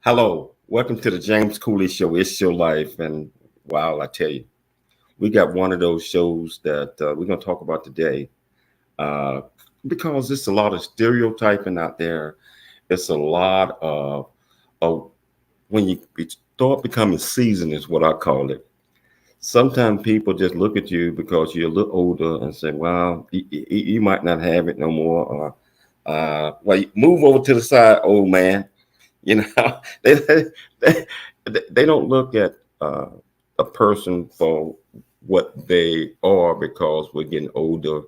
Hello, welcome to the James Cooley Show. It's your life, and wow, I tell you, we got one of those shows that we're going to talk about today uh, because there's a lot of stereotyping out there. It's a lot of when you start becoming seasoned, is what I call it. Sometimes people just look at you because you're a little older and say, "Well, you might not have it no more," or "Well, move over to the side, old man." You know, they they, they don't look at a person for what they are because we're getting older,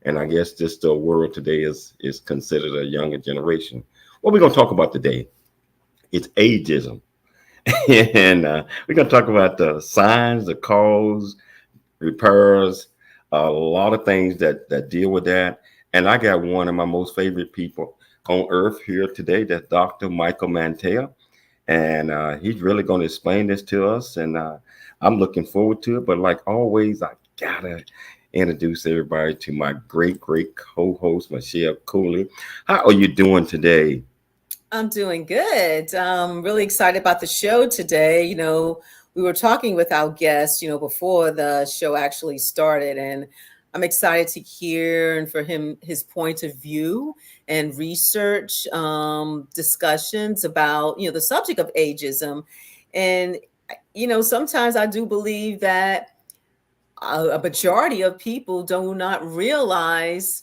and I guess just the world today is considered a younger generation. What we're gonna talk about today is ageism, and we're gonna talk about the signs, the cause, repairs, a lot of things that deal with that. And I got one of my most favorite people on earth here today. That's Dr. Michael Mantell, and he's really going to explain this to us. And I'm looking forward to it. But like always, I gotta introduce everybody to my great co-host Michelle Cooley. How are you doing today? I'm doing good. Really excited about the show today. We were talking with our guest, before the show actually started, and I'm excited to hear and for him his point of view and research discussions about, the subject of ageism. And sometimes I do believe that a majority of people do not realize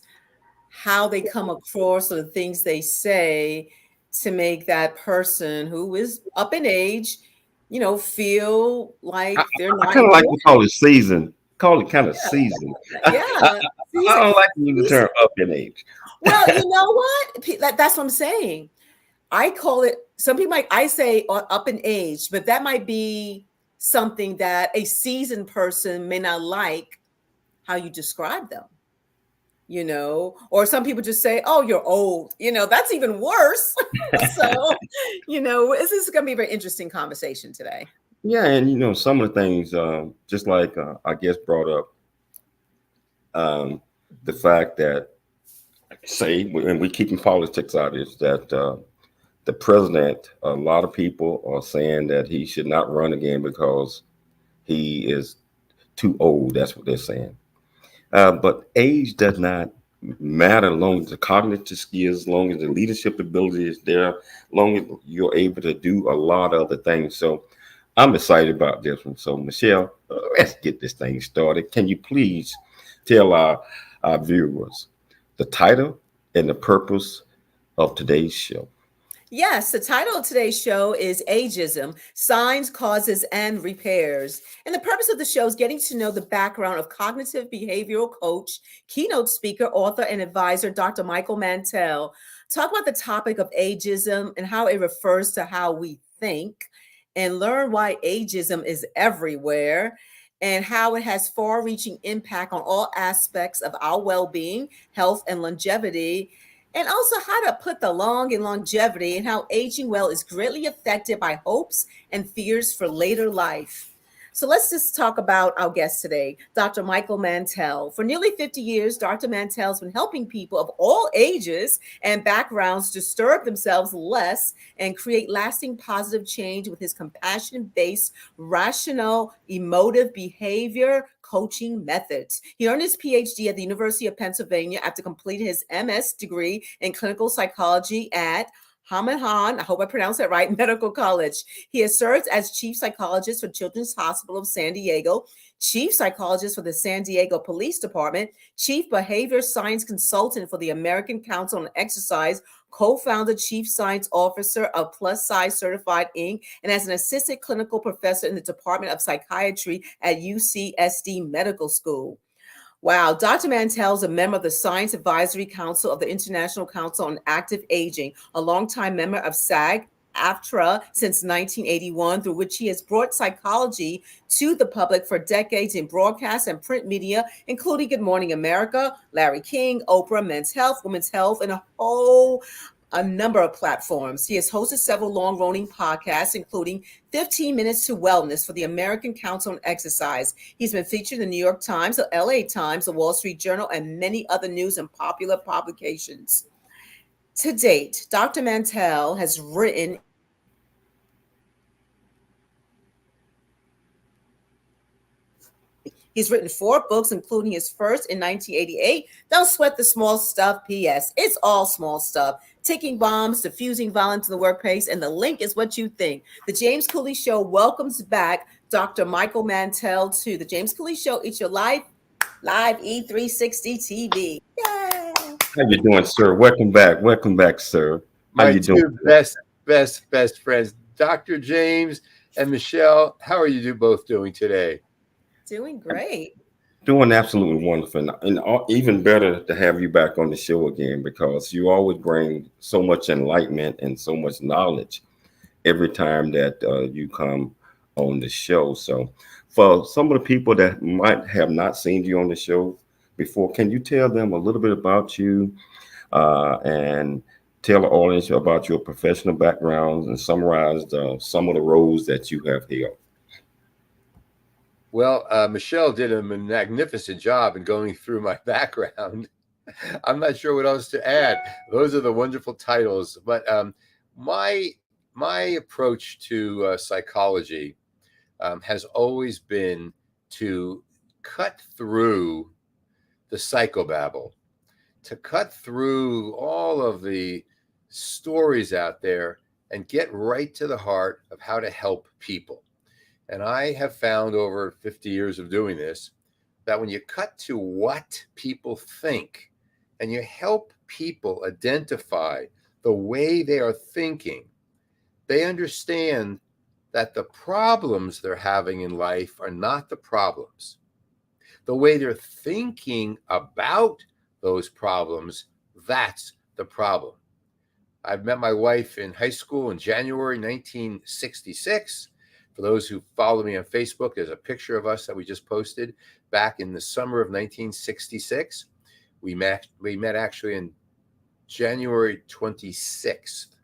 how they come across or the things they say to make that person who is up in age, feel I, like they're I not kind of like to important. call it season. Call it kind of season. Yeah. I Season, don't like to use the season. term up in age. Well, you know what? That's what I'm saying. I call it, some people might, I say up in age, but that might be something that a seasoned person may not like how you describe them. Or some people just say, oh, you're old. That's even worse. So, this is going to be a very interesting conversation today. Yeah, and some of the things, just like I guess brought up um, the fact that and we keeping politics out, is that the president, a lot of people are saying that he should not run again because he is too old. That's what they're saying. But age does not matter as long as the cognitive skills, as long as the leadership ability is there, as long as you're able to do a lot of other things. So I'm excited about this one. So Michelle, let's get this thing started. Can you please tell our viewers the title and the purpose of today's show? Yes, the title of today's show is Ageism: Signs, Causes, and Repairs. And the purpose of the show is getting to know the background of cognitive behavioral coach, keynote speaker, author, and advisor, Dr. Michael Mantell. Talk about the topic of ageism and how it refers to how we think, and learn why ageism is everywhere and how it has far reaching impact on all aspects of our well being, health, and longevity, and also how to put the long and longevity and how aging well is greatly affected by hopes and fears for later life. So let's just talk about our guest today, Dr. Michael Mantell. For nearly 50 years, Dr. Mantell's been helping people of all ages and backgrounds disturb themselves less and create lasting positive change with his compassion based, rational, emotive behavior coaching methods. He earned his Ph.D. at the University of Pennsylvania after completing his MS degree in clinical psychology at Hahnemann, I hope I pronounced that right, Medical College. He has served as chief psychologist for Children's Hospital of San Diego, chief psychologist for the San Diego Police Department, chief behavior science consultant for the American Council on Exercise, co-founder, chief science officer of Plus Size Certified Inc., and as an assistant clinical professor in the Department of Psychiatry at UCSD Medical School. Wow. Dr. Mantell is a member of the Science Advisory Council of the International Council on Active Aging, a longtime member of SAG AFTRA since 1981, through which he has brought psychology to the public for decades in broadcast and print media, including Good Morning America, Larry King, Oprah, Men's Health, Women's Health, and a number of platforms. He has hosted several long-running podcasts, including 15 Minutes to Wellness for the American Council on Exercise. He's been featured in the New York Times, the LA Times, the Wall Street Journal, and many other news and popular publications. To date, Dr. Mantell has written He's written 4 books, including his first in 1988, Don't Sweat the Small Stuff, P.S. It's all small stuff. Ticking bombs, diffusing violence in the workplace, and the link is what you think. The James Cooley Show welcomes back Dr. Michael Mantell to the James Cooley Show. It's your live E360 TV. Yay! How you doing, sir? Welcome back, sir. How My you doing? two best friends, Dr. James and Michelle. How are you both doing today? Doing great. Doing absolutely wonderful, and even better to have you back on the show again because you always bring so much enlightenment and so much knowledge every time that you come on the show. So, for some of the people that might have not seen you on the show before, can you tell them a little bit about you and tell the audience about your professional backgrounds and summarize some of the roles that you have held? Well, Michelle did a magnificent job in going through my background. I'm not sure what else to add. Those are the wonderful titles. But my approach to psychology has always been to cut through the psychobabble, to cut through all of the stories out there and get right to the heart of how to help people. And I have found over 50 years of doing this that when you cut to what people think and you help people identify the way they are thinking, they understand that the problems they're having in life are not the problems. The way they're thinking about those problems, that's the problem. I met my wife in high school in January 1966. For those who follow me on Facebook, there's a picture of us that we just posted back in the summer of 1966. We met actually in January 26th,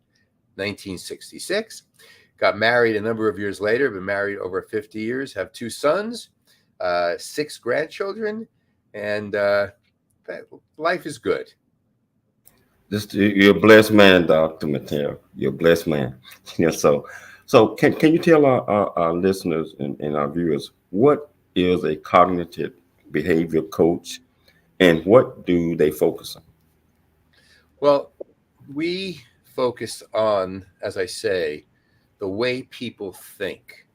1966. Got married a number of years later, been married over 50 years, have 2 sons, 6 grandchildren, and life is good. You're a blessed man, Dr. Mantell. You're a blessed man. So can you tell our listeners and our viewers what is a cognitive behavior coach and what do they focus on? Well, we focus on, as I say, the way people think.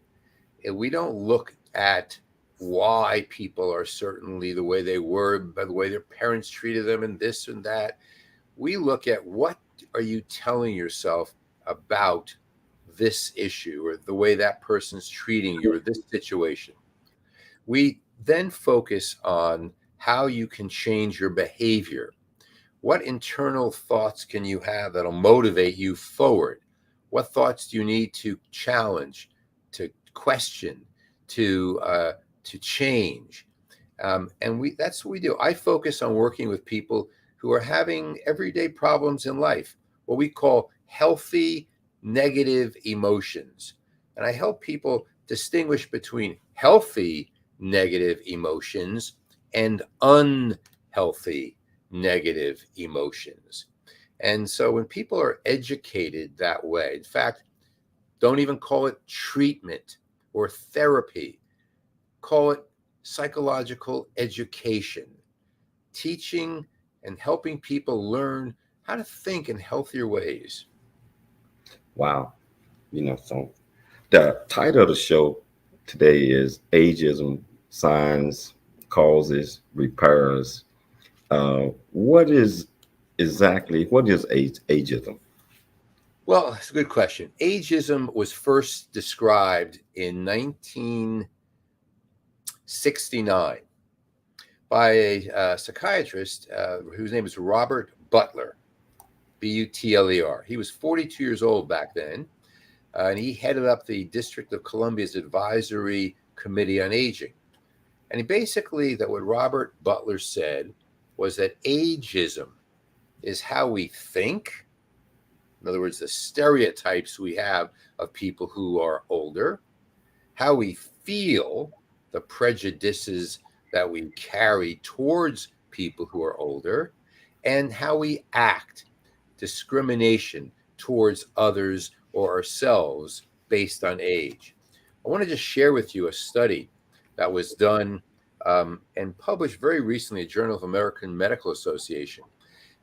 And we don't look at why people are certainly the way they were, by the way their parents treated them and this and that. We look at what are you telling yourself about this issue or the way that person's treating you or this situation. We then focus on how you can change your behavior. What internal thoughts can you have that'll motivate you forward? What thoughts do you need to challenge, to question, to change? And that's what we do. I focus on working with people who are having everyday problems in life, what we call healthy negative emotions. And I help people distinguish between healthy negative emotions and unhealthy negative emotions. And so when people are educated that way, in fact, don't even call it treatment or therapy, call it psychological education, teaching and helping people learn how to think in healthier ways. Wow. So the title of the show today is Ageism, Signs, Causes, Repairs. What is ageism? Well, it's a good question. Ageism was first described in 1969 by a psychiatrist whose name is Robert Butler, Butler. He was 42 years old back then, and he headed up the District of Columbia's Advisory Committee on Aging. And what Robert Butler said was that ageism is how we think. In other words, the stereotypes we have of people who are older, how we feel, the prejudices that we carry towards people who are older, and how we act, discrimination towards others or ourselves based on age. I want to just share with you a study that was done and published very recently a Journal of American Medical Association.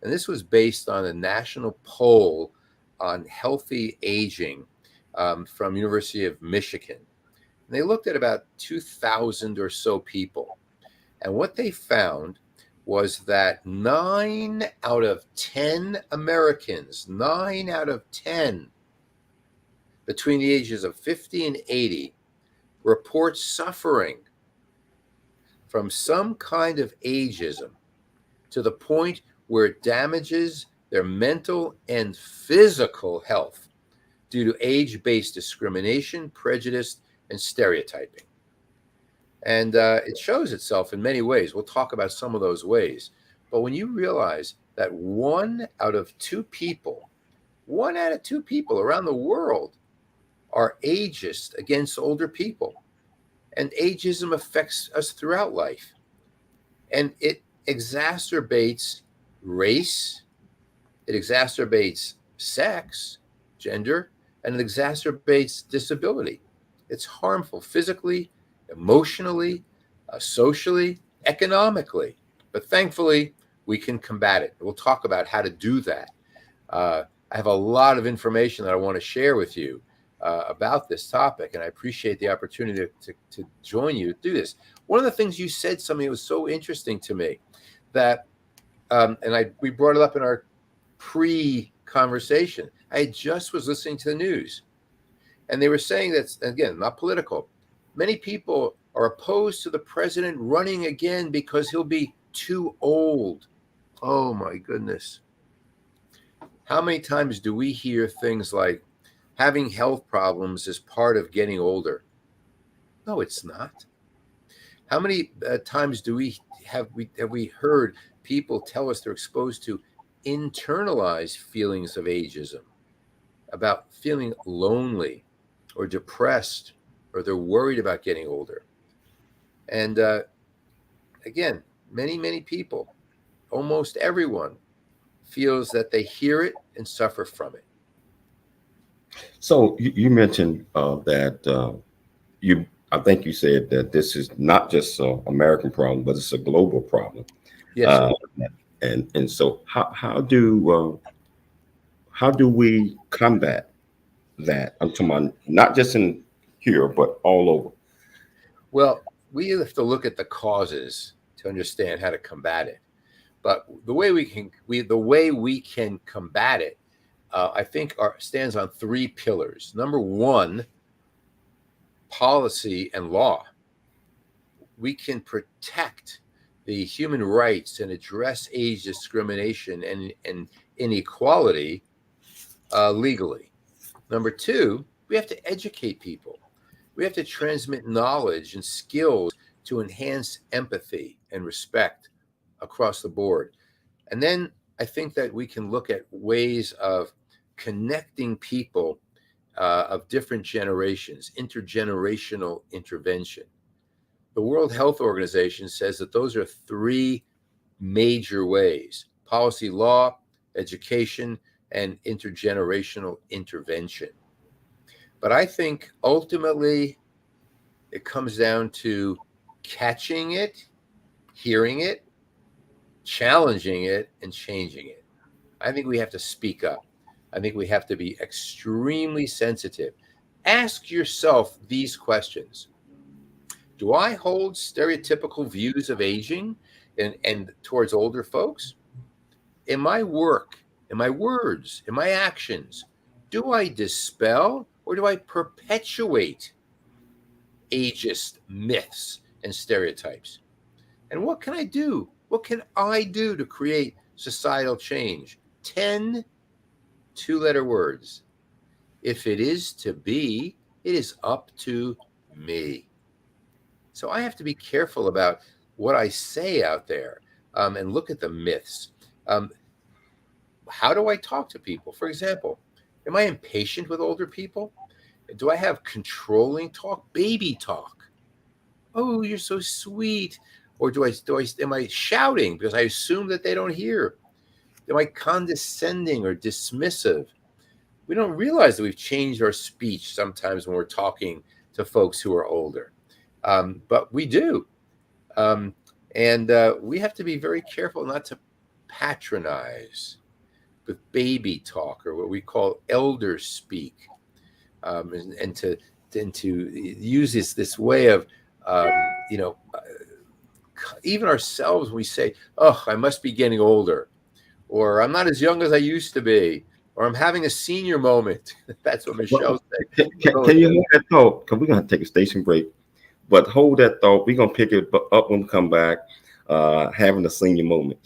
And this was based on a national poll on healthy aging from University of Michigan. And they looked at about 2,000 or so people. And what they found was that 9 out of 10 Americans, 9 out of 10 between the ages of 50 and 80 report suffering from some kind of ageism to the point where it damages their mental and physical health due to age-based discrimination, prejudice, and stereotyping. And it shows itself in many ways. We'll talk about some of those ways. But when you realize that 1 out of 2 people, 1 out of 2 people around the world are ageist against older people, and ageism affects us throughout life, and it exacerbates race, it exacerbates sex, gender, and it exacerbates disability. It's harmful physically, emotionally, socially, economically. But thankfully, we can combat it. We'll talk about how to do that. I have a lot of information that I want to share with you about this topic, and I appreciate the opportunity to join you to do this. One of the things you said, something that was so interesting to me, that we brought it up in our pre-conversation. I just was listening to the news, and they were saying that, again, not political, many people are opposed to the president running again because he'll be too old. Oh my goodness. How many times do we hear things like having health problems is part of getting older? No, it's not. How many times do we have heard people tell us they're exposed to internalized feelings of ageism, about feeling lonely or depressed, or they're worried about getting older? And again, many people, almost everyone, feels that they hear it and suffer from it. So you mentioned that I think you said that this is not just an American problem, but it's a global problem. Yes. And so how do we combat that? I'm talking about not just in here, but all over. Well, we have to look at the causes to understand how to combat it. But the way we can combat it, I think, stands on 3 pillars. Number 1, policy and law. We can protect the human rights and address age discrimination and inequality legally. Number 2, we have to educate people. We have to transmit knowledge and skills to enhance empathy and respect across the board. And then I think that we can look at ways of connecting people of different generations, intergenerational intervention. The World Health Organization says that those are 3 major ways: policy, law, education, and intergenerational intervention. But I think ultimately it comes down to catching it, hearing it, challenging it, and changing it. I think we have to speak up. I think we have to be extremely sensitive. Ask yourself these questions. Do I hold stereotypical views of aging and towards older folks? In my work, in my words, in my actions, do I dispel or do I perpetuate ageist myths and stereotypes? And what can I do? What can I do to create societal change? 10 2-letter words. If it is to be, it is up to me. So I have to be careful about what I say out there and look at the myths. How do I talk to people? For example, am I impatient with older people? Do I have controlling talk, baby talk? Oh, you're so sweet. Or am I shouting because I assume that they don't hear? Am I condescending or dismissive? We don't realize that we've changed our speech sometimes when we're talking to folks who are older, but we do. We have to be very careful not to patronize with baby talk, or what we call elder speak, and to use this way of even ourselves. We say, "Oh, I must be getting older," or "I'm not as young as I used to be," or "I'm having a senior moment." That's what Michelle said. Can you hold that thought? Because we're going to take a station break. But hold that thought. We're going to pick it up when we come back, having a senior moment.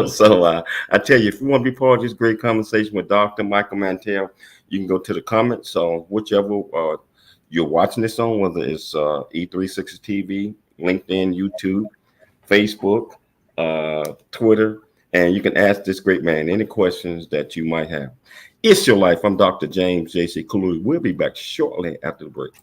So I tell you, if you want to be part of this great conversation with Dr. Michael Mantell, you can go to the comments on whichever you're watching this on, whether it's E360 TV, LinkedIn, YouTube, Facebook, Twitter, and you can ask this great man any questions that you might have. It's Your Life. I'm Dr. James J.C. Cooley. We'll be back shortly after the break.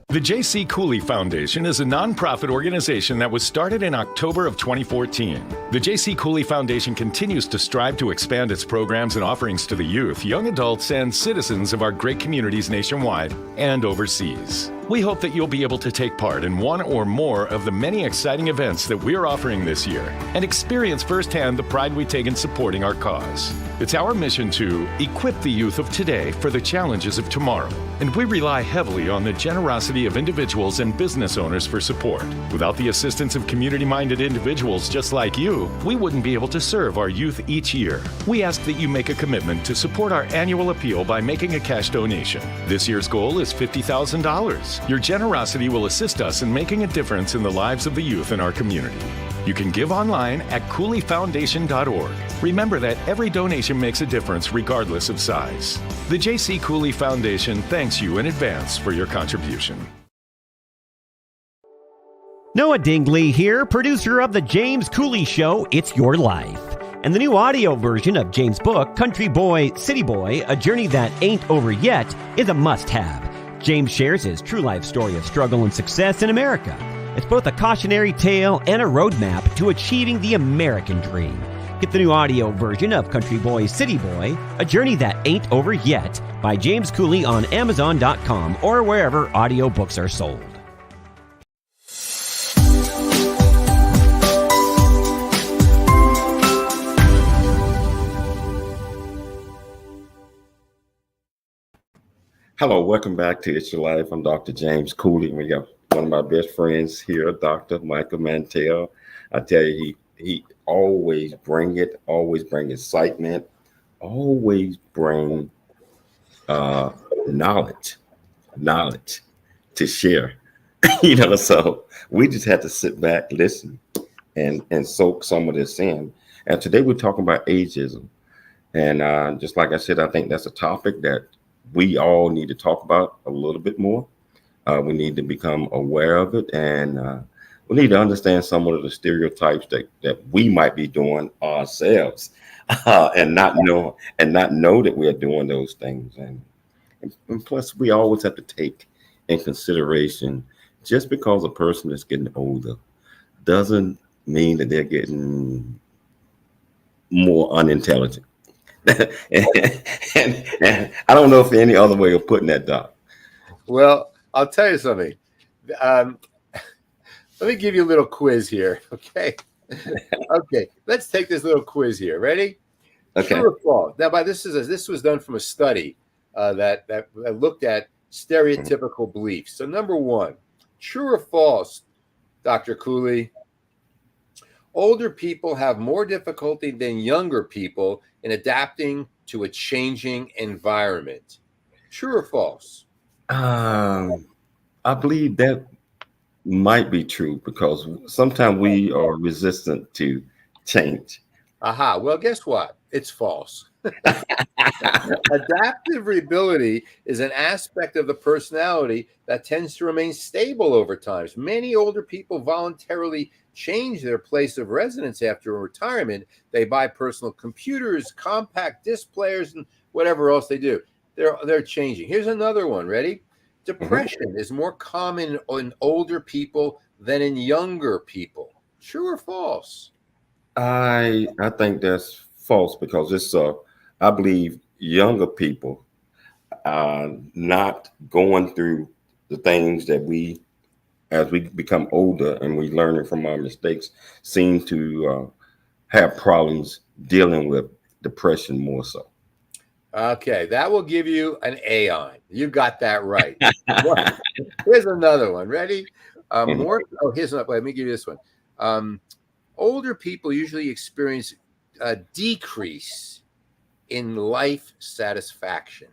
The J.C. Cooley Foundation is a nonprofit organization that was started in October of 2014. The J.C. Cooley Foundation continues to strive to expand its programs and offerings to the youth, young adults, and citizens of our great communities nationwide and overseas. We hope that you'll be able to take part in one or more of the many exciting events that we are offering this year and experience firsthand the pride we take in supporting our cause. It's our mission to equip the youth of today for the challenges of tomorrow, and we rely heavily on the generosity of individuals and business owners for support. Without the assistance of community-minded individuals just like you, we wouldn't be able to serve our youth each year. We ask that you make a commitment to support our annual appeal by making a cash donation. This year's goal is $50,000. Your generosity will assist us in making a difference in the lives of the youth in our community. You can give online at CooleyFoundation.org. Remember that every donation makes a difference regardless of size. The J.C. Cooley Foundation thanks you in advance for your contribution. Noah Dingley here, producer of The James Cooley Show, It's Your Life. And the new audio version of James' book, Country Boy, City Boy, A Journey That Ain't Over Yet, is a must-have. James shares his true life story of struggle and success in America. It's both a cautionary tale and a roadmap to achieving the American dream. Get the new audio version of Country Boy, City Boy, A Journey That Ain't Over Yet by James Cooley on Amazon.com or wherever audiobooks are sold. Hello, welcome back to It's Your Life. I'm Dr. James Cooley. We got one of my best friends here, Dr. Michael Mantell. I tell you, he always bring excitement, always bring knowledge to share. So we just had to sit back, listen, and soak some of this in. And today we're talking about ageism. And just like I said, I think that's a topic that we all need to talk about a little bit more. We need to become aware of it, and we need to understand some of the stereotypes that we might be doing ourselves, and not know that we are doing those things. And plus, we always have to take in consideration, just because a person is getting older doesn't mean that they're getting more unintelligent. and I don't know if there's any other way of putting that, Doc. Well, I'll tell you something. Let me give you a little quiz here, okay? Okay, let's take this little quiz here. Ready? Okay. True or false? Now, this was done from a study that looked at stereotypical beliefs. So, number one, true or false, Dr. Cooley? Older people have more difficulty than younger people in adapting to a changing environment. True or false? I believe that might be true, because sometimes we are resistant to change. Aha. Well, guess what? It's false. Adaptive ability is an aspect of the personality that tends to remain stable over time. Many older people voluntarily change their place of residence after retirement. They buy personal computers, compact disc players, and whatever else they do. They're changing. Here's another one. Ready? Depression is more common in older people than in younger people. True or false? I think that's false because I believe younger people not going through the things that as we become older and we learning from our mistakes, seem to have problems dealing with depression more so. Okay, that will give you an A on. You got that right. Here's another one. Ready? Here's another. Let me give you this one. Older people usually experience a decrease in life satisfaction.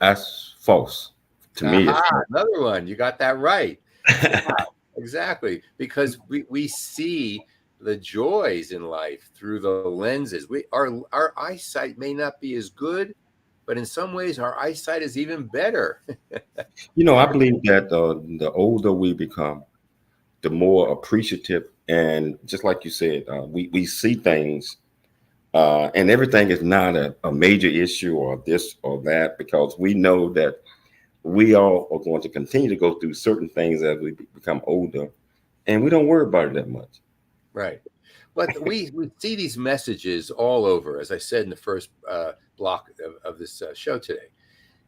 That's false to me. Another one. You got that right. Yeah, exactly. Because we see the joys in life through the lenses. Our eyesight may not be as good, but in some ways our eyesight is even better. I believe that the older we become, the more appreciative, and just like you said, we see things, and everything is not a major issue or this or that, because we know that we all are going to continue to go through certain things as we become older, and we don't worry about it that much. Right. But we see these messages all over, as I said in the first block of this show today,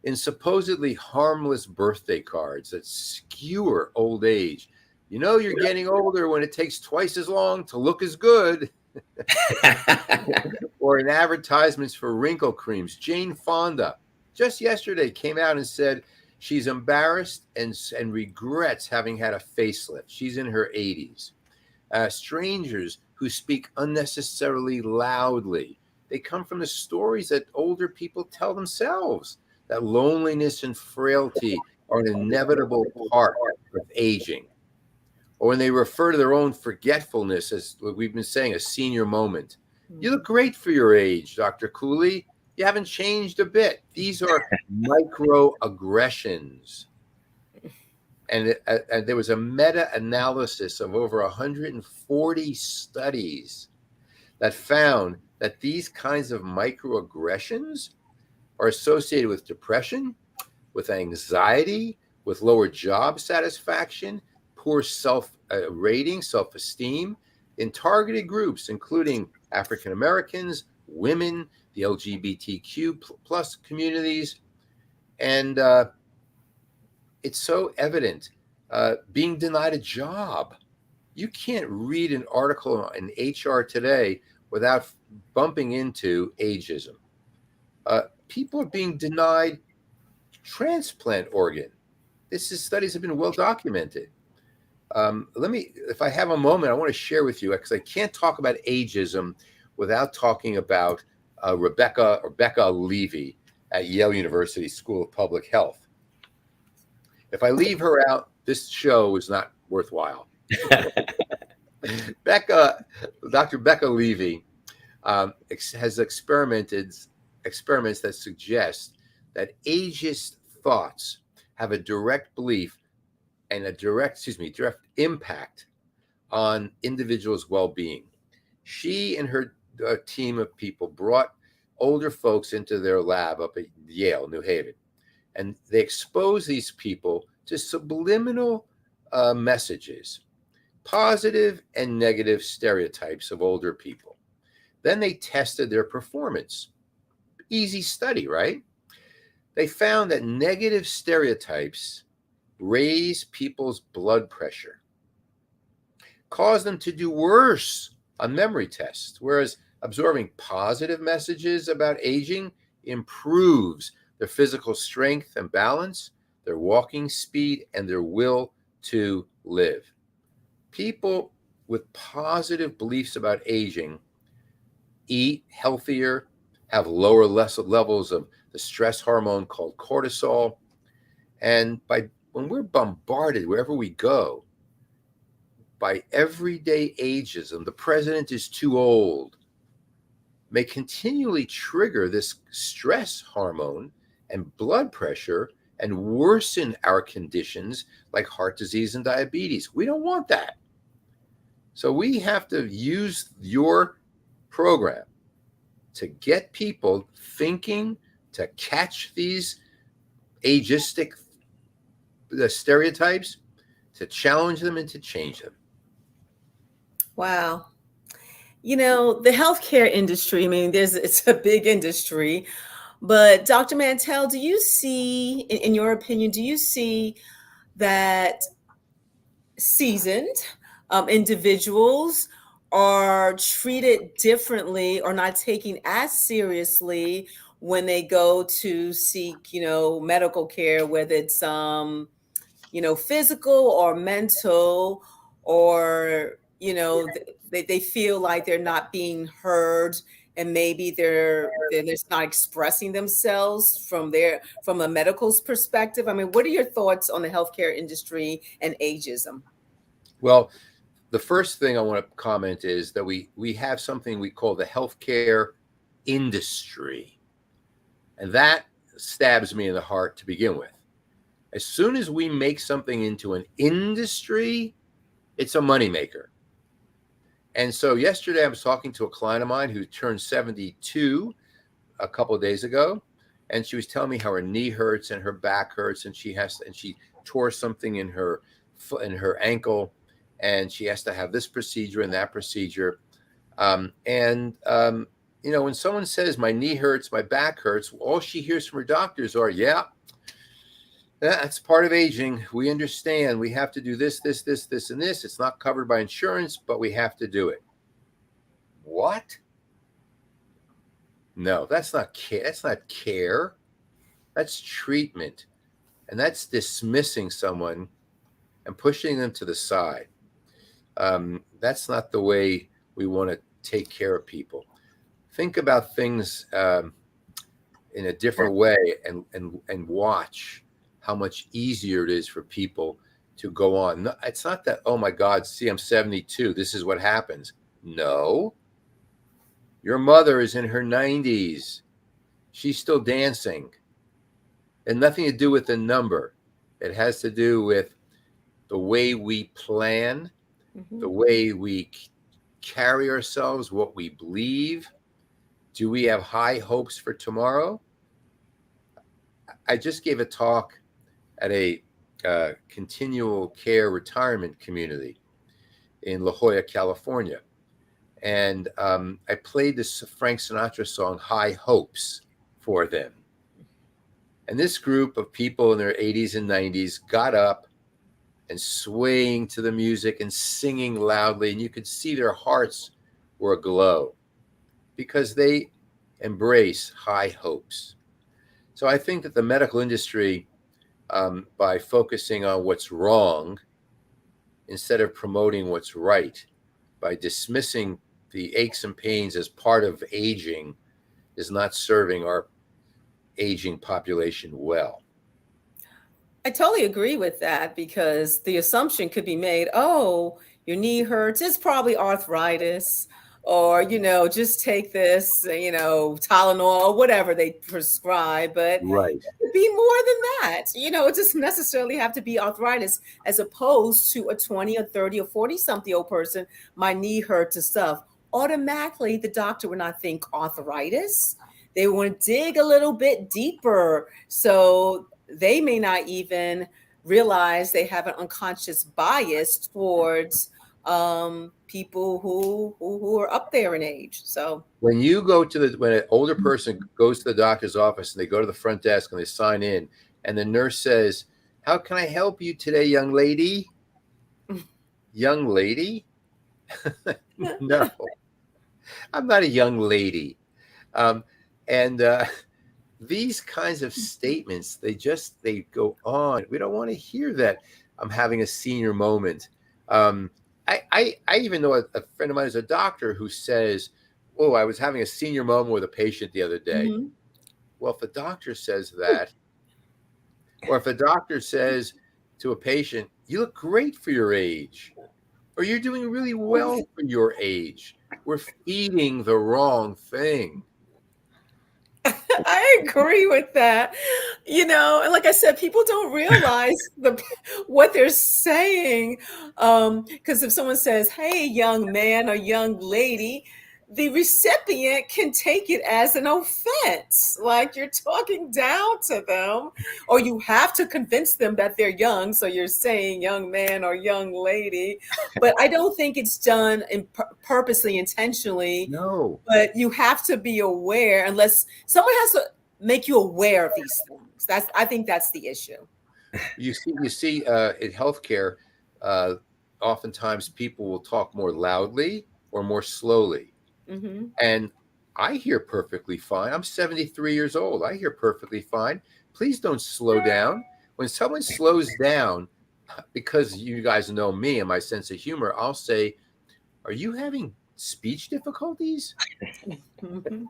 in supposedly harmless birthday cards that skewer old age. You're getting older when it takes twice as long to look as good. Or in advertisements for wrinkle creams. Jane Fonda just yesterday came out and said she's embarrassed and regrets having had a facelift. She's in her 80s. Strangers who speak unnecessarily loudly. They come from the stories that older people tell themselves, that loneliness and frailty are an inevitable part of aging. Or when they refer to their own forgetfulness as, what we've been saying, a senior moment. You look great for your age, Dr. Cooley. You haven't changed a bit. These are microaggressions. And there was a meta-analysis of over 140 studies that found that these kinds of microaggressions are associated with depression, with anxiety, with lower job satisfaction, poor self-rating, self-esteem in targeted groups, including African Americans, women, the LGBTQ plus communities. And it's so evident. Being denied a job. You can't read an article in HR Today without bumping into ageism. People are being denied transplant organ. Studies have been well documented. If I have a moment, I want to share with you, because I can't talk about ageism without talking about Rebecca Levy at Yale University School of Public Health. If I leave her out, this show is not worthwhile. Dr. Becca Levy has experiments that suggest that ageist thoughts have a direct belief and a direct impact on individuals' well-being. She and her team of people brought older folks into their lab up at Yale, New Haven, and they exposed these people to subliminal messages, positive and negative stereotypes of older people. Then they tested their performance. Easy study, right? They found that negative stereotypes raise people's blood pressure, cause them to do worse on memory tests, whereas absorbing positive messages about aging improves their physical strength and balance, their walking speed, and their will to live. People with positive beliefs about aging eat healthier, have lower levels of the stress hormone called cortisol. And when we're bombarded wherever we go by everyday ageism, the president is too old, may continually trigger this stress hormone and blood pressure and worsen our conditions like heart disease and diabetes. We don't want that. So we have to use your program to get people thinking, to catch these ageistic stereotypes, to challenge them and to change them. Wow. The healthcare industry, I mean, it's a big industry, but Dr. Mantell, do you see, in your opinion, do you see that seasoned individuals are treated differently or not taken as seriously when they go to seek, medical care, whether it's physical or mental, or they feel like they're not being heard, and maybe they're just not expressing themselves from a medical's perspective. I mean, what are your thoughts on the healthcare industry and ageism? Well, the first thing I want to comment is that we have something we call the healthcare industry, and that stabs me in the heart to begin with. As soon as we make something into an industry, it's a moneymaker. And so yesterday I was talking to a client of mine who turned 72 a couple of days ago, and she was telling me how her knee hurts and her back hurts, and she tore something in her ankle, and she has to have this procedure and that procedure. When someone says my knee hurts, my back hurts, all she hears from her doctors are, yeah, that's part of aging. We understand. We have to do this, and this. It's not covered by insurance, but we have to do it. What? No, that's not care. That's not care. That's treatment. And that's dismissing someone and pushing them to the side. That's not the way we want to take care of people. Think about things in a different way and watch how much easier it is for people to go on. No, it's not that, oh my God, see, I'm 72. This is what happens. No. Your mother is in her 90s. She's still dancing. And nothing to do with the number. It has to do with the way we plan, the way we carry ourselves, what we believe. Do we have high hopes for tomorrow? I just gave a talk at a continual care retirement community in La Jolla, California. And I played this Frank Sinatra song, High Hopes, for them. And this group of people in their 80s and 90s got up and swaying to the music and singing loudly. And you could see their hearts were aglow because they embrace high hopes. So I think that the medical industry, by focusing on what's wrong instead of promoting what's right, by dismissing the aches and pains as part of aging, is not serving our aging population well. I totally agree with that, because the assumption could be made, oh, your knee hurts, it's probably arthritis, or, just take this, Tylenol or whatever they prescribe. But Right. it could be more than that. It doesn't necessarily have to be arthritis, as opposed to a 20 or 30 or 40-something-old person, my knee hurts and stuff. Automatically, the doctor would not think arthritis. They want to dig a little bit deeper. So they may not even realize they have an unconscious bias towards people who are up there in age. So when when an older person goes to the doctor's office and they go to the front desk and they sign in, and the nurse says, "How can I help you today, young lady?" Young lady? No, I'm not a young lady. These kinds of statements, they go on. We don't want to hear that I'm having a senior moment. I even know a friend of mine is a doctor who says, "Oh, I was having a senior moment with a patient the other day." Well, if the doctor says that, or if a doctor says to a patient, "You look great for your age," or you're doing really well for your age. We're feeding the wrong thing. I agree with that. And like I said, people don't realize what they're saying. Because if someone says, "Hey, young man or young lady," the recipient can take it as an offense, like you're talking down to them, or you have to convince them that they're young. So you're saying young man or young lady, but I don't think it's done purposely, intentionally. No. But you have to be aware, unless someone has to make you aware of these things. I think that's the issue. You see, in healthcare, oftentimes people will talk more loudly or more slowly. Mm-hmm. And I hear perfectly fine. I'm 73 years old. I hear perfectly fine. Please don't slow down. When someone slows down, because you guys know me and my sense of humor, I'll say, "Are you having speech difficulties?" Mm-hmm.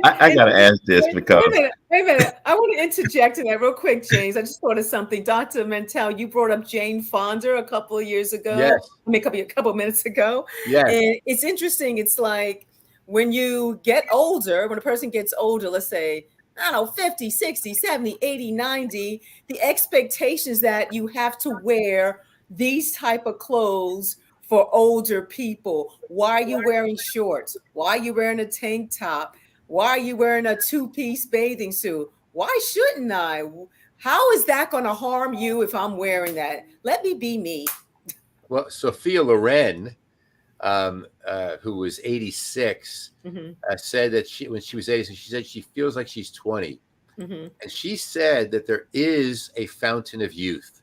I got to ask this because Wait a minute. I want to interject in that real quick, James. I just thought of something. Dr. Mantell, you brought up Jane Fonda a couple of years ago. Yes. I mean, a couple of minutes ago. Yes. And it's interesting. It's like when you get older, when a person gets older, let's say, I don't know, 50, 60, 70, 80, 90, the expectations that you have to wear these type of clothes for older people. Why are you wearing shorts? Why are you wearing a tank top? Why are you wearing a two-piece bathing suit? Why shouldn't I? How is that going to harm you if I'm wearing that? Let me be me. Well, Sophia Loren, who was 86, said that when she was 86, she said she feels like she's 20. Mm-hmm. And she said that there is a fountain of youth.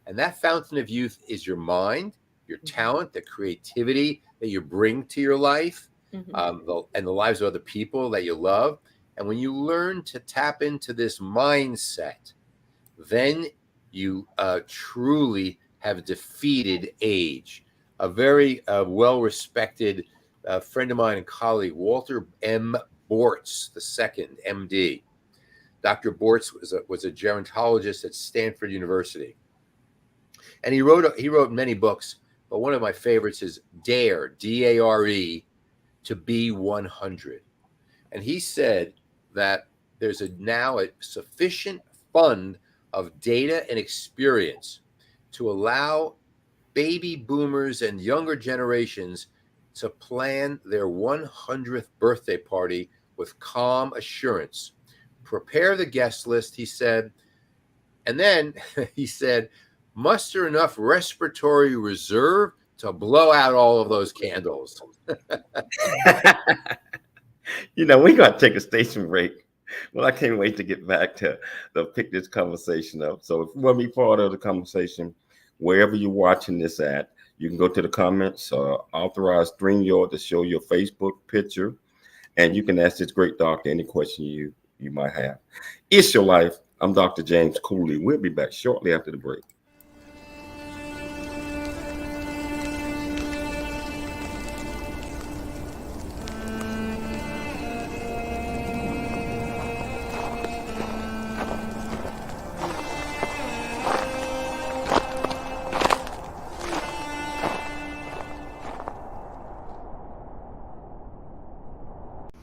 And that fountain of youth is your mind, your talent, the creativity that you bring to your life, and the lives of other people that you love. And when you learn to tap into this mindset, then you truly have defeated age. A very well-respected friend of mine and colleague, Walter M. Bortz II, MD. Dr. Bortz was a gerontologist at Stanford University. And he wrote many books, but one of my favorites is Dare, D-A-R-E, to be 100. And he said that there's now a sufficient fund of data and experience to allow baby boomers and younger generations to plan their 100th birthday party with calm assurance. Prepare the guest list, he said. And then he said, muster enough respiratory reserve to blow out all of those candles. we got to take a station break. Well, I can't wait to get back to pick this conversation up. So if you want to be part of the conversation, wherever you're watching this at, you can go to the comments, authorize StreamYard to show your Facebook picture, and you can ask this great doctor any question you might have. It's Your Life. I'm Dr. James Cooley. We'll be back shortly after the break.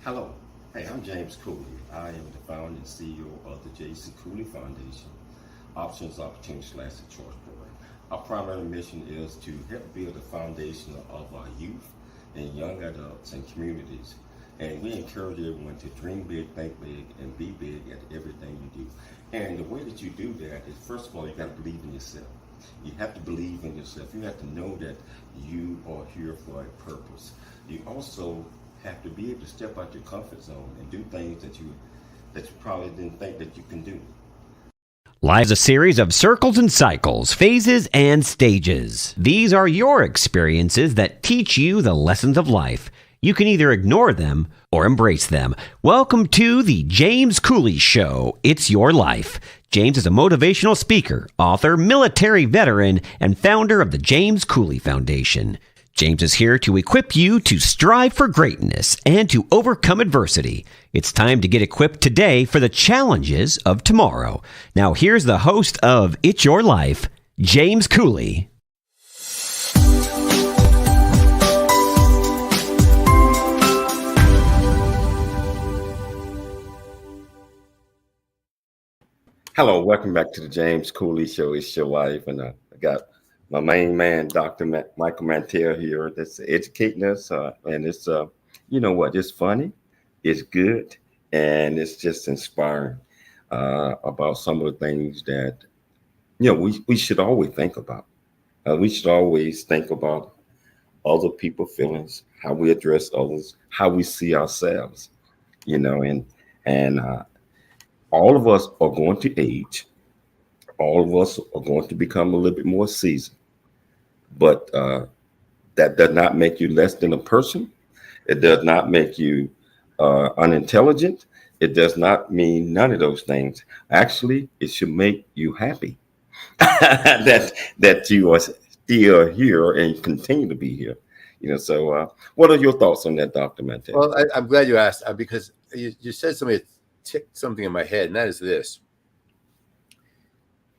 Hello. Hey, I'm James Cooley. I am the founder and CEO of the J.C. Cooley Foundation, Options, Opportunities, / the Choice Program. Our primary mission is to help build a foundation of our youth and young adults and communities. And we encourage everyone to dream big, think big, and be big at everything you do. And the way that you do that is, first of all, you got to believe in yourself. You have to believe in yourself. You have to know that you are here for a purpose. You also have to be able to step out your comfort zone and do things that you probably didn't think that you can do. Life's a series of circles and cycles, phases and stages. These are your experiences that teach you the lessons of life. You can either ignore them or embrace them. Welcome to the James Cooley Show. It's Your Life. James is a motivational speaker, author, military veteran, and founder of the James Cooley Foundation. James is here to equip you to strive for greatness and to overcome adversity. It's time to get equipped today for the challenges of tomorrow. Now here's the host of It's Your Life, James Cooley. Hello, welcome back to the James Cooley Show. It's your life, and I got my main man, Dr. Michael Mantell here. That's educating us, and it's you know what? It's funny, it's good, and it's just inspiring about some of the things that we should always think about. We should always think about other people's feelings, how we address others, how we see ourselves. And all of us are going to age. All of us are going to become a little bit more seasoned, but that does not make you less than a person. It does not make you unintelligent. It does not mean none of those things. Actually, it should make you happy that you are still here and continue to be here. So what are your thoughts on that, Dr. Mantell? Well, I'm glad you asked because you said something that ticked something in my head, and that is this.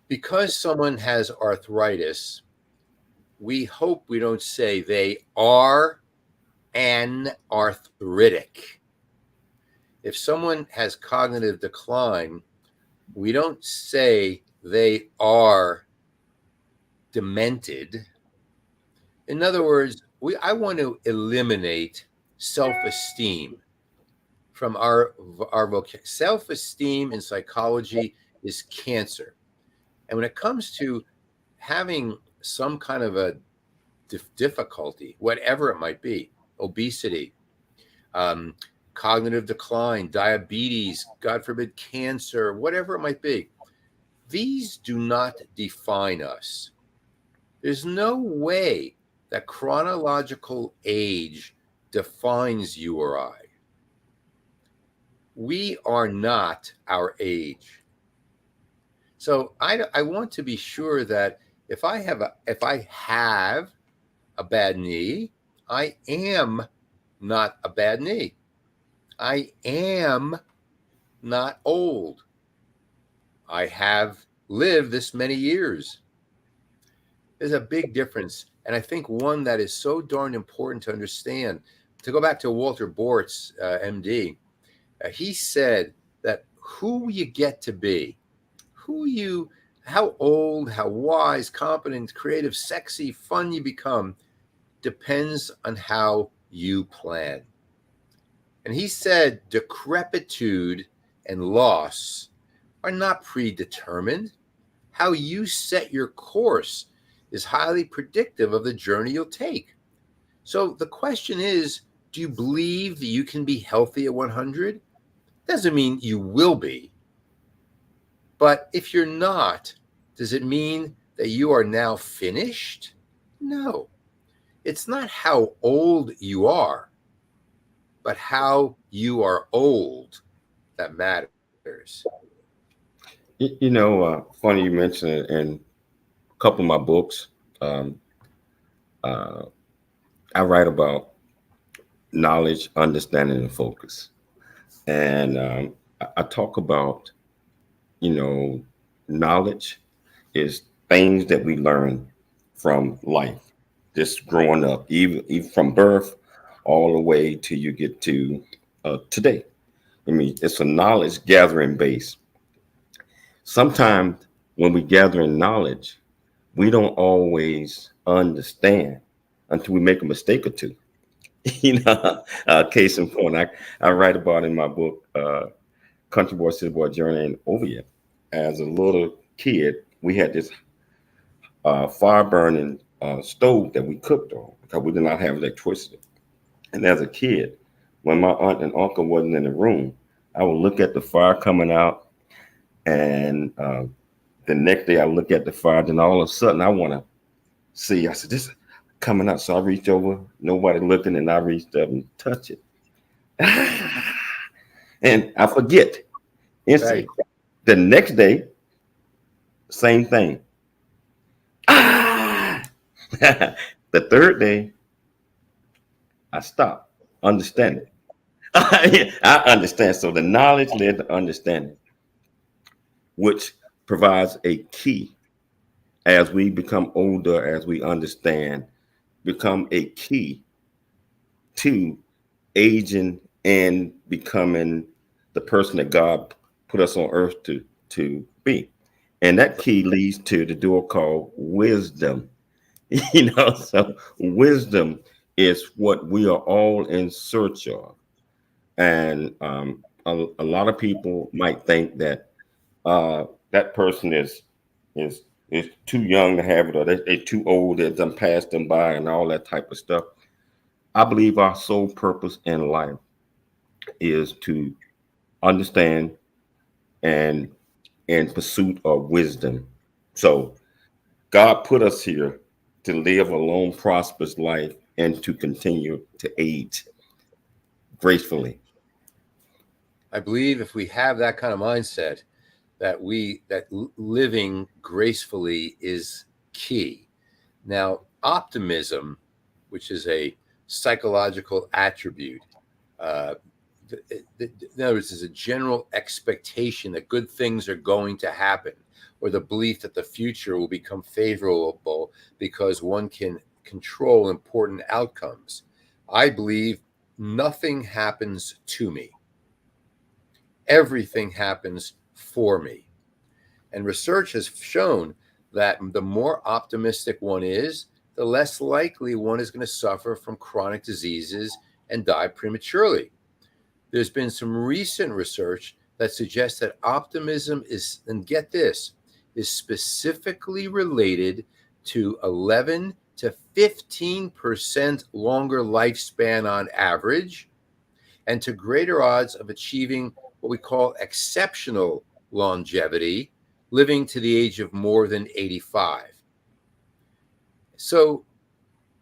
Because someone has arthritis, we hope we don't say they are an arthritic. If someone has cognitive decline, we don't say they are demented. In other words, I want to eliminate self-esteem from our vocabulary. Self-esteem in psychology is cancer. And when it comes to having some kind of a difficulty, whatever it might be, obesity, cognitive decline, diabetes, God forbid, cancer, whatever it might be, these do not define us. There's no way that chronological age defines you or I. We are not our age. So I want to be sure that if I have a bad knee, I am not a bad knee. I am not old. I have lived this many years. There's a big difference. And I think one that is so darn important to understand. To go back to Walter Bortz, MD, he said that who you get to be, how old, how wise, competent, creative, sexy, fun you become depends on how you plan. And he said decrepitude and loss are not predetermined. How you set your course is highly predictive of the journey you'll take. So the question is, do you believe that you can be healthy at 100? Doesn't mean you will be. But if you're not, does it mean that you are now finished? No. It's not how old you are, but how you are old that matters. Funny you mentioned it in a couple of my books. I write about knowledge, understanding, and focus. And I talk about, knowledge is things that we learn from life, just growing up, even from birth all the way till you get to today. I mean, it's a knowledge gathering base. Sometimes when we gather in knowledge, we don't always understand until we make a mistake or two. Case in point, I write about in my book, Country Boy, City Boy Journey in Ovia. As a little kid, we had this fire burning stove that we cooked on because we did not have electricity. And as a kid, when my aunt and uncle wasn't in the room, I would look at the fire coming out, and the next day I look at the fire, then all of a sudden I want to see. I said, "This is coming out." So I reached over, nobody looking, and I reached up and touched it. And I forget instantly. Right. The next day, same thing. The third day, I stopped understanding. I understand. So the knowledge led to understanding, which provides a key as we become older, as we understand, become a key to aging and becoming the person that God put us on earth to be. And that key leads to the door called wisdom. So wisdom is what we are all in search of. And a lot of people might think that that person is is too young to have it, or they're too old, they've done passed them by, and all that type of stuff. I believe our sole purpose in life is to understand and in pursuit of wisdom. So God put us here to live a long, prosperous life and to continue to age gracefully. I believe if we have that kind of mindset, living gracefully is key. Now, optimism, which is a psychological attribute, in other words, is a general expectation that good things are going to happen, or the belief that the future will become favorable because one can control important outcomes. I believe nothing happens to me. Everything happens for me. And research has shown that the more optimistic one is, the less likely one is going to suffer from chronic diseases and die prematurely. There's been some recent research that suggests that optimism is, and get this, is specifically related to 11 to 15% longer lifespan on average, and to greater odds of achieving what we call exceptional longevity, living to the age of more than 85. So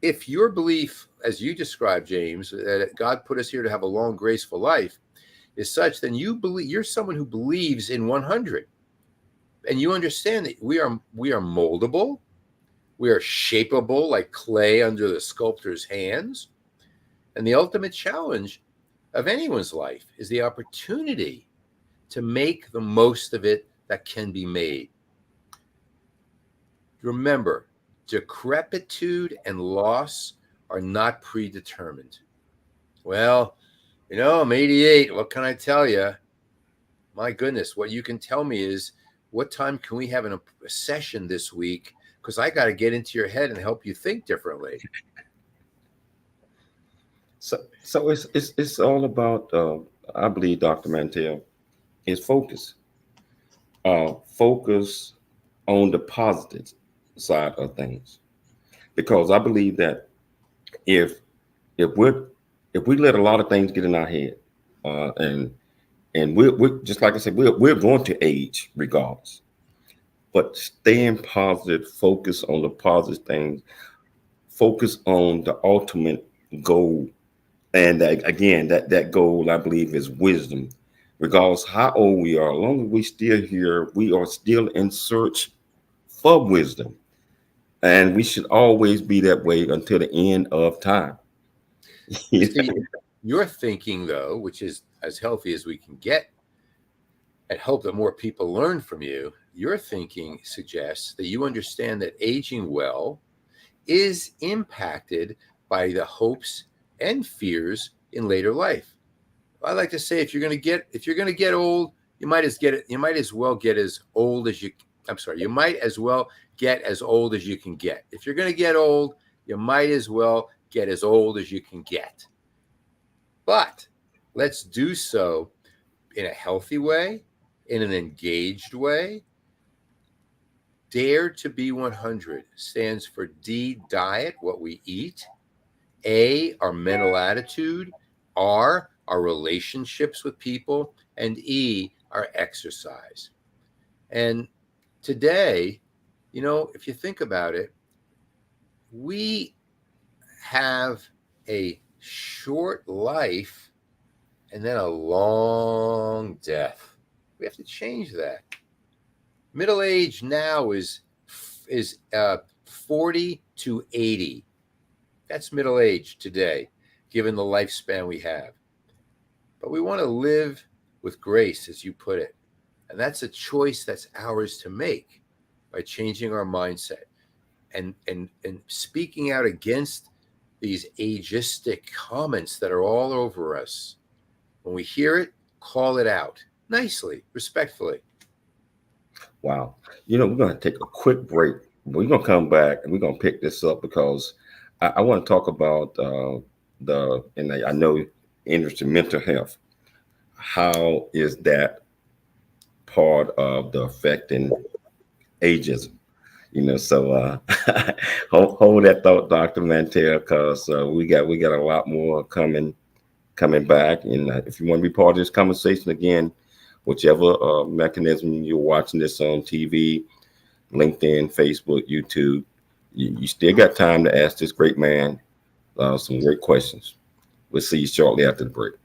if your belief, as you described, James, that God put us here to have a long, graceful life, is such, then you're someone who believes in 100, and you understand that we are moldable, we are shapeable like clay under the sculptor's hands, and the ultimate challenge of anyone's life is the opportunity to make the most of it that can be made. Remember, decrepitude and loss are not predetermined. Well, I'm 88. What can I tell you? My goodness, what you can tell me is, what time can we have a session this week? Because I got to get into your head and help you think differently. So it's all about, I believe, Dr. Mantell, is focus. Focus on the positive side of things, because I believe that if if we if we let a lot of things get in our head, and we're just like I said, we're going to age regardless, but staying positive, focus on the positive things, focus on the ultimate goal. And that goal, I believe, is wisdom. Regardless how old we are, as long as we still here, we are still in search for wisdom. And we should always be that way until the end of time. See, your thinking, though, which is as healthy as we can get, and hope that more people learn from you, your thinking suggests that you understand that aging well is impacted by the hopes and fears in later life. I like to say, if you're going to get old, you might as well get as old as you can get. If you're going to get old, you might as well get as old as you can get. But let's do so in a healthy way, in an engaged way. Dare to be 100 stands for D, diet, what we eat; A, our mental attitude; R, our relationships with people; and E, our exercise. And today, if you think about it, we have a short life and then a long death. We have to change that. Middle age now is 40 to 80. That's middle age today, given the lifespan we have. But we want to live with grace, as you put it. And that's a choice that's ours to make by changing our mindset and speaking out against these ageistic comments that are all over us. When we hear it, call it out nicely, respectfully. Wow. We're going to take a quick break. We're going to come back and we're going to pick this up because I want to talk about and I know interest in mental health. How is that part of the affecting ageism? So hold that thought, Dr. Mantell, because we got a lot more coming back. And if you want to be part of this conversation again, whichever mechanism you're watching this on TV, LinkedIn, Facebook, YouTube, you still got time to ask this great man some great questions. We'll see you shortly after the break.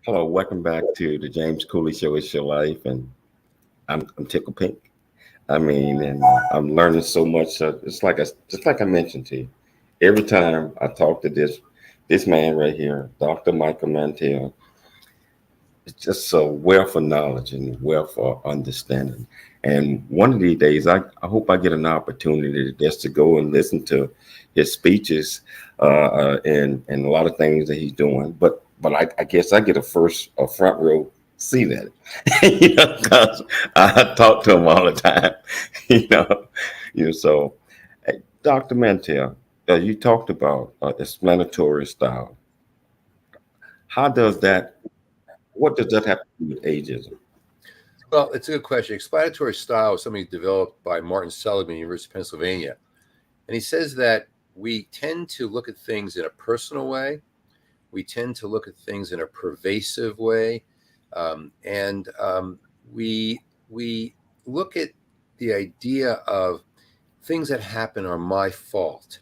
Hello, welcome back to the James Cooley Show. It's your life, and I'm tickled pink. I mean, and I'm learning so much. It's like just like I mentioned to you, every time I talk to this man right here, Dr. Michael Mantell, it's just a wealth of knowledge and wealth of understanding. And one of these days, I hope I get an opportunity just to go and listen to his speeches and a lot of things that he's doing. But I guess I get a front row seat at it, because I talk to him all the time, you know, So, hey, Dr. Mantell, you talked about explanatory style. How does that? What does that have to do with ageism? Well, it's a good question. Explanatory style is something developed by Martin Seligman, University of Pennsylvania. And he says that we tend to look at things in a personal way. We tend to look at things in a pervasive way. We look at the idea of things that happen are my fault.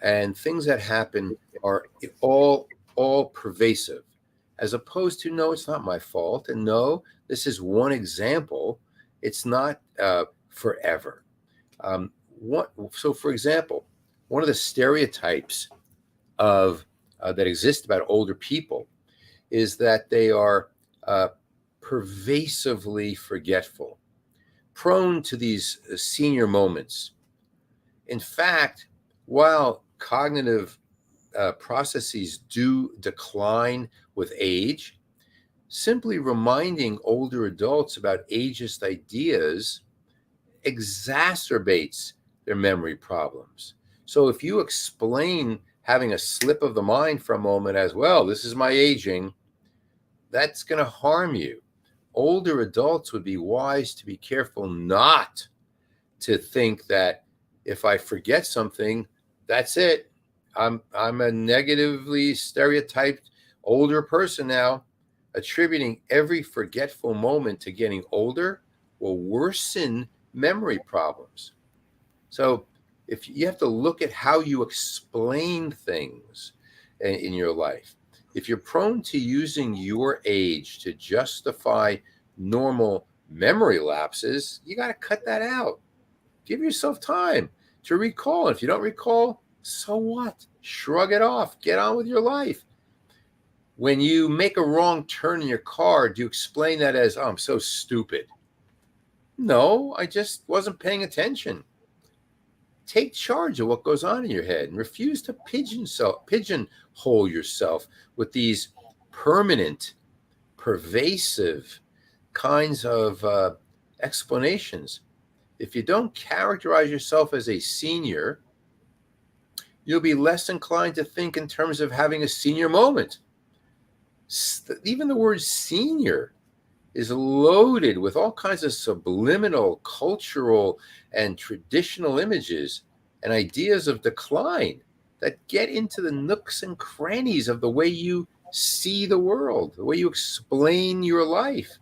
And things that happen are all pervasive, as opposed to, no, it's not my fault. And no, this is one example. It's not forever. So, for example, one of the stereotypes of that exist about older people is that they are pervasively forgetful, prone to these senior moments. In fact, while cognitive processes do decline with age, simply reminding older adults about ageist ideas exacerbates their memory problems. So if you explain having a slip of the mind for a moment as, well, this is my aging, that's going to harm you. Older adults would be wise to be careful not to think that if I forget something, that's it. I'm a negatively stereotyped older person now. Attributing every forgetful moment to getting older will worsen memory problems. So if you have to look at how you explain things in your life, if you're prone to using your age to justify normal memory lapses, you got to cut that out. Give yourself time to recall. If you don't recall, so what? Shrug it off. Get on with your life. When you make a wrong turn in your car, do you explain that as, oh, I'm so stupid? No, I just wasn't paying attention. Take charge of what goes on in your head and refuse to pigeonhole yourself with these permanent, pervasive kinds of explanations. If you don't characterize yourself as a senior, you'll be less inclined to think in terms of having a senior moment. Even the word senior is loaded with all kinds of subliminal, cultural, and traditional images and ideas of decline that get into the nooks and crannies of the way you see the world, the way you explain your life.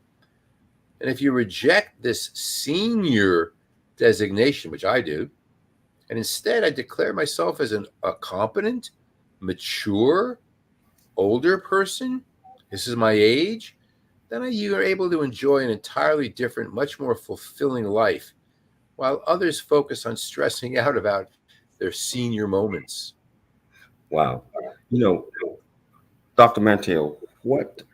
And if you reject this senior designation, which I do, and instead I declare myself as a competent, mature, older person, this is my age, then you are able to enjoy an entirely different, much more fulfilling life, while others focus on stressing out about their senior moments. Wow. You know, Dr. Mantell, what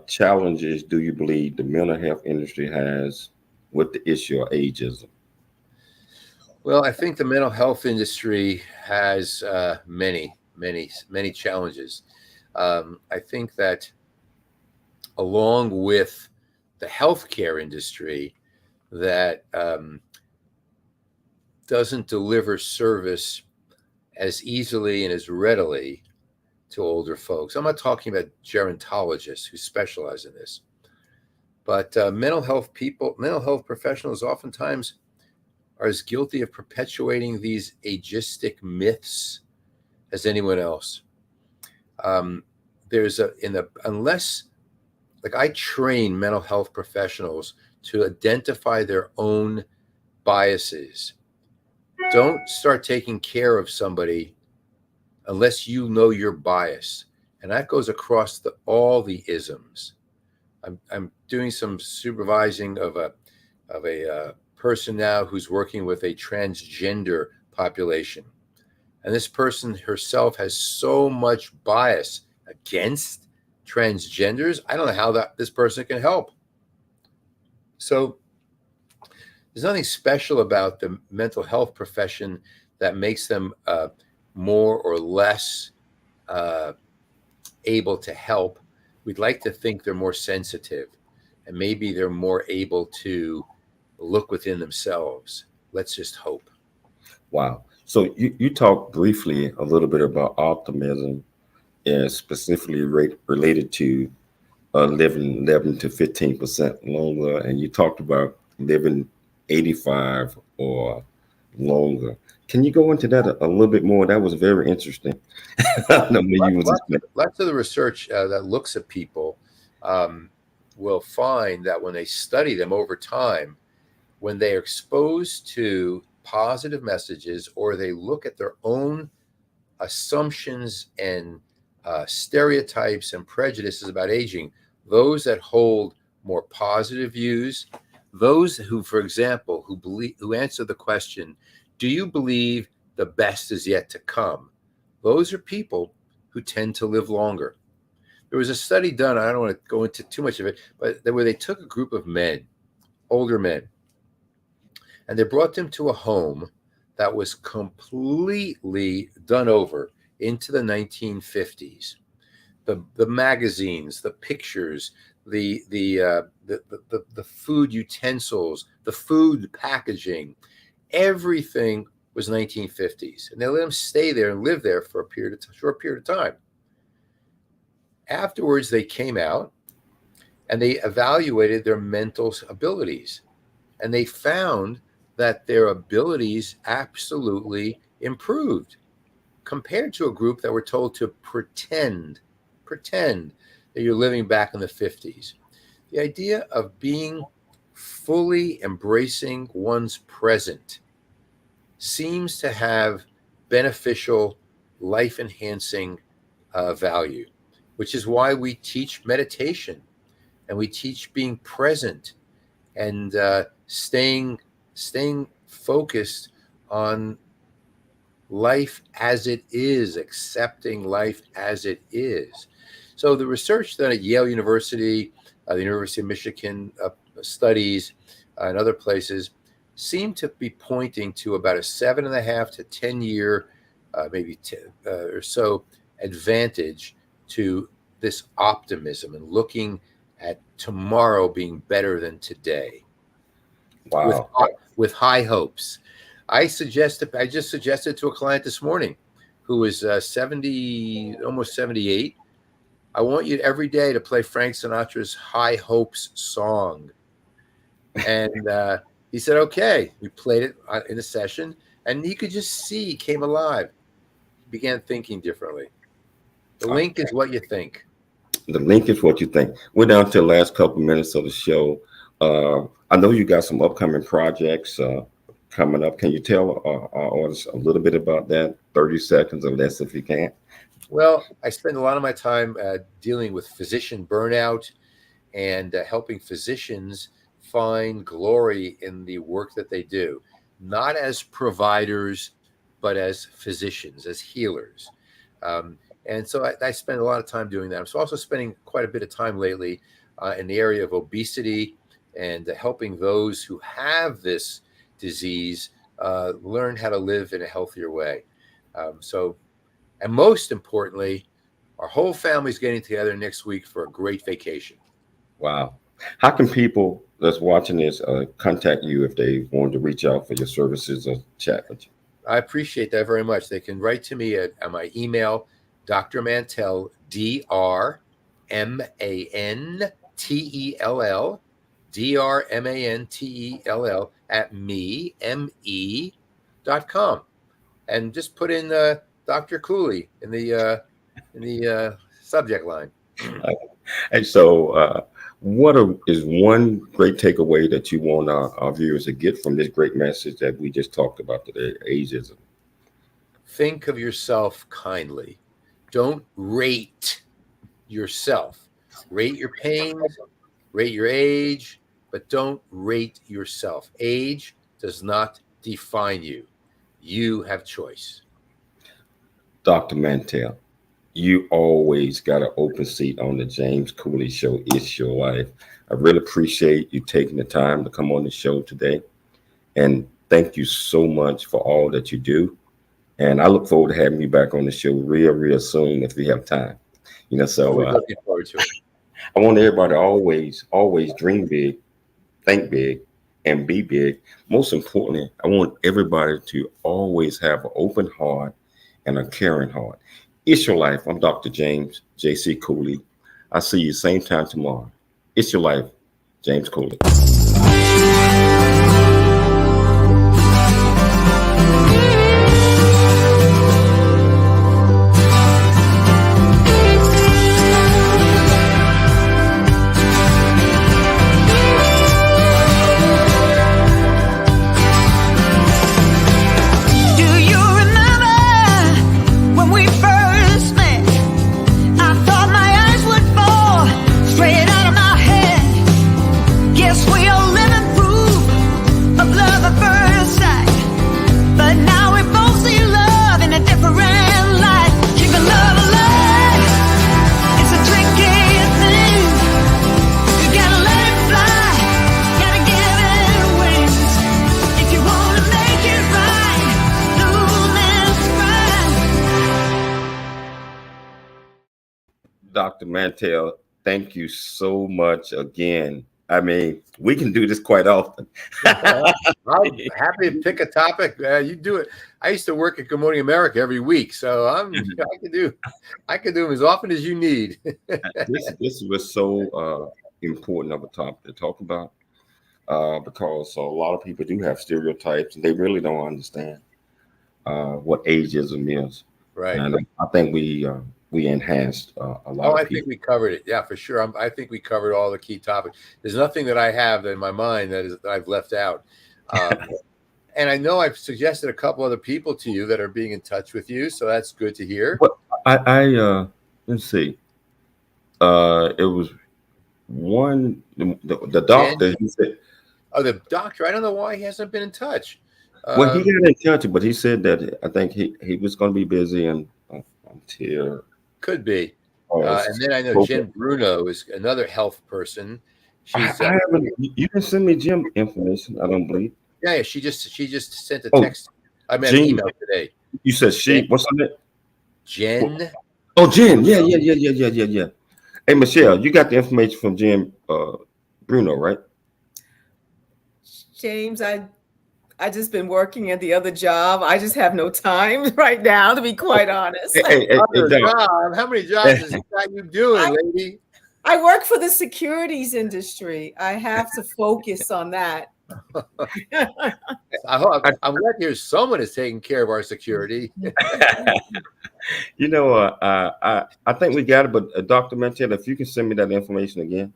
challenges do you believe the mental health industry has with the issue of ageism? Well, I think the mental health industry has many challenges. I think that along with the healthcare industry that doesn't deliver service as easily and as readily to older folks. I'm not talking about gerontologists who specialize in this, but mental health professionals oftentimes are as guilty of perpetuating these ageistic myths as anyone else. Unless I train mental health professionals to identify their own biases. Don't start taking care of somebody unless you know your bias. And that goes across all the isms. I'm doing some supervising of a person now who's working with a transgender population. And this person herself has so much bias against transgenders. I don't know how this person can help. So there's nothing special about the mental health profession that makes them more or less able to help. We'd like to think they're more sensitive, and maybe they're more able to look within themselves. Let's just hope. Wow. So you talked briefly a little bit about optimism, and specifically related to living 11 to 15% longer, and you talked about living 85 or longer. Can you go into that a little bit more? That was very interesting. Lots of the research that looks at people will find that when they study them over time, when they are exposed to positive messages or they look at their own assumptions and stereotypes and prejudices about aging, those that hold more positive views, those who, for example, who answer the question, do you believe the best is yet to come? Those are people who tend to live longer. There was a study done, I don't want to go into too much of it, but where they took a group of men, older men, and they brought them to a home that was completely done over into the 1950s. The magazines, the pictures, the food utensils, the food packaging, everything was 1950s. And they let them stay there and live there for a short period of time. Afterwards, they came out and they evaluated their mental abilities. And they found that their abilities absolutely improved compared to a group that were told to pretend that you're living back in the 50s. The idea of being fully embracing one's present seems to have beneficial, life-enhancing value, which is why we teach meditation and we teach being present and staying focused on life as it is, accepting life as it is. So the research done at Yale University, the University of Michigan studies, and other places seem to be pointing to about a 7.5 to 10 year, or so advantage to this optimism and looking at tomorrow being better than today. Wow. With high hopes. I just suggested to a client this morning who is 70, almost 78. I want you every day to play Frank Sinatra's High Hopes song. And he said, okay. We played it in a session, and you could just see he came alive. He began thinking differently. The link is what you think. The link is what you think. We're down to the last couple minutes of the show. I know you got some upcoming projects coming up. Can you tell our audience a little bit about that? 30 seconds or less if you can. Well, I spend a lot of my time dealing with physician burnout and helping physicians find glory in the work that they do, not as providers, but as physicians, as healers. And so I spend a lot of time doing that. I'm also spending quite a bit of time lately in the area of obesity and helping those who have this disease learn how to live in a healthier way. And most importantly, our whole family's getting together next week for a great vacation. Wow. How can people that's watching this contact you if they want to reach out for your services or chat with you? I appreciate that very much. They can write to me at my email, Dr. Mantell, DrMantell, DrMantell at me.com, and just put in Dr. Cooley in the subject line. And so, what is one great takeaway that you want our viewers to get from this great message that we just talked about today, ageism? Think of yourself kindly. Don't rate yourself. Rate your pains, rate your age, but don't rate yourself. Age does not define you. You have choice. Dr. Mantell, you always got an open seat on the James Cooley Show. It's your life. I really appreciate you taking the time to come on the show today. And thank you so much for all that you do. And I look forward to having you back on the show real soon if we have time. So looking forward to it. I want everybody to always dream big, think big, and be big. Most importantly, I want everybody to always have an open heart and a caring heart. It's your life. I'm Dr. James J.C. Cooley. I'll see you same time tomorrow. It's your life, James Cooley. Dr. Mantell, thank you so much again. I mean, we can do this quite often. I'm happy to pick a topic. You do it. I used to work at Good Morning America every week, so I can do them as often as you need. This was so important of a topic to talk about because a lot of people do have stereotypes and they really don't understand what ageism is. Right. And I think we enhanced a lot of people. I think we covered it. Yeah, for sure. I think we covered all the key topics. There's nothing that I have in my mind that I've left out. And I know I've suggested a couple other people to you that are being in touch with you, so that's good to hear. Well, I let's see. It was one the doctor. He said, "Oh, the doctor. I don't know why he hasn't been in touch." Well, he got in touch, but he said that I think he was going to be busy until. Could be. And then I know Jen Bruno is another health person. She's I haven't. You can send me Jim information. I don't believe. yeah. She just sent a text. I meant an email today. You said she. What's her name? Jen. Oh, Jen. Yeah. Hey, Michelle, you got the information from Jen Bruno, right? James, I just been working at the other job. I just have no time right now, to be quite honest. Hey, job. How many jobs is that you doing, lady? I work for the securities industry. I have to focus on that. I'm glad to hear someone is taking care of our security. You know, I think we got it, but Dr. Mantell, if you can send me that information again.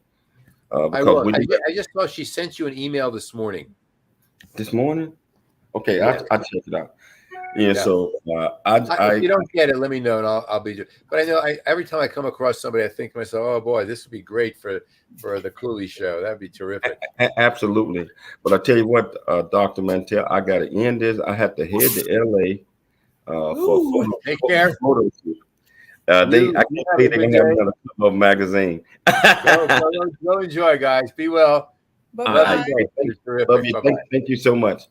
I will. I just saw she sent you an email this morning. This morning? Okay, Yeah. I'll check it out. Yeah. So if you don't get it, let me know, and I'll be. But I know every time I come across somebody, I think to myself, "Oh boy, this would be great for the Cooley show. That'd be terrific." Absolutely. But I tell you what, Dr. Mantell, I got to end this. I have to head to LA for take care. Photo shoot. I can't believe they're gonna have another Club magazine. Go enjoy, guys. Be well. Bye-bye. Love you. Thank you so much.